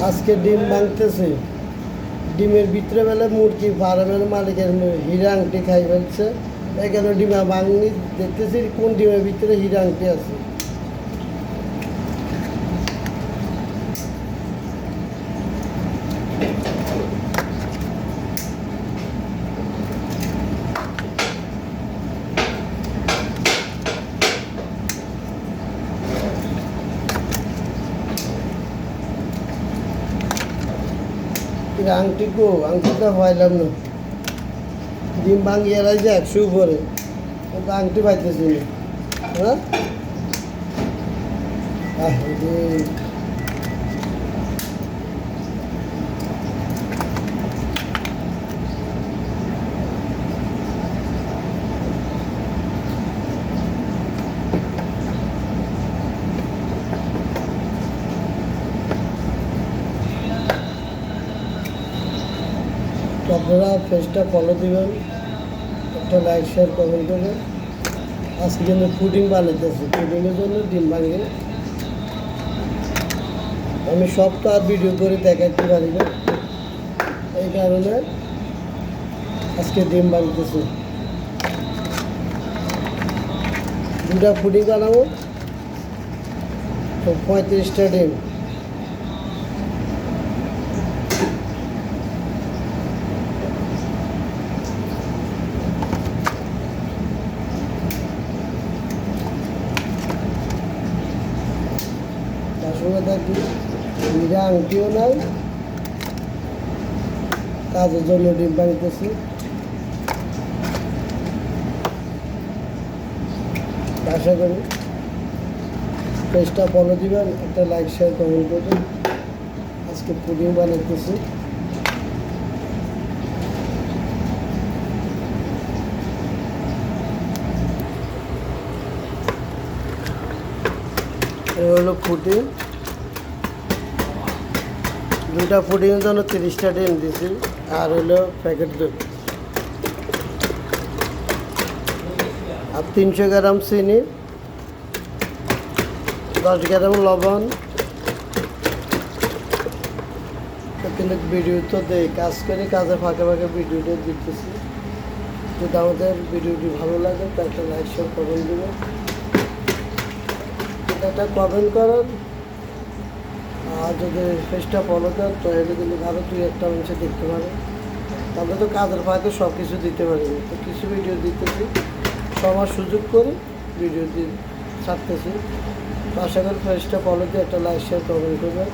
আজকে ডিম ভাঙতেছে। ডিমের ভিতরে বেলা মুরগি ফার্মের মালিকের হীরা আংটি খাই ফেলছে। এখানে ডিমা ভাঙনি দেখতেছি কোন ডিমের ভিতরে হীরা আংটি আছে। আংটি কো আংটিটা পাইলাম না। ডিম ভাঙিয়ে রাখছে 100 উপরে, কিন্তু আংটি পাইতেছি না। হ্যাঁ আপনারা পেজটা ফলো দিবেন, একটা লাইক শেয়ার কমেন্ট করবেন। আজকে জন্য পুডিং বানাইতেছি, পুডিংয়ের জন্য ডিম ভাঙিয়ে। আমি সব তো আর ভিডিও করে দেখাইতে পারি না, এই কারণে আজকে ডিম বানাইতেছি। দুটা পুডিং বানাবো, তো 35টা ডিম। তার সঙ্গে দেখি হীরা আংটিও নাই, কাজের জন্য ডিম বানাইতেছি। আশা করি পেজটা ফলো দিবেন, একটা লাইক শেয়ার কমেন্ট করবেন। আজকে পুডিং বানাইতেছি। এই হলো পুডিং। দুইটা পুডিংয়ের জন্য 30টা ডিম দিয়েছি, আর হলো প্যাকেট দুধ, আর 300 গ্রাম চিনি, 10 গ্রাম লবণ। কিন্তু ভিডিও তো দেই, কাজ করে, কাজের ফাঁকে ফাঁকে ভিডিওটা দিতেছি। যদি আমাদের ভিডিওটি ভালো লাগে তো একটা লাইক শেয়ার কমেন্ট দেবেন, একটা কমেন্ট করেন। আর যদি পেজটা ফলো দেন তাহলে কিন্তু আরও 2-1টা মানুষ দেখতে পারে। আমরা তো কাজের ফাঁকে সব কিছু দিতে পারি না, তো কিছু ভিডিও দিতেছি, সবার সুযোগ করে ভিডিও ছাড়তেছি। তো আশা করি পেজটা ফলো দিয়ে একটা লাইক শেয়ার কমেন্ট করবেন।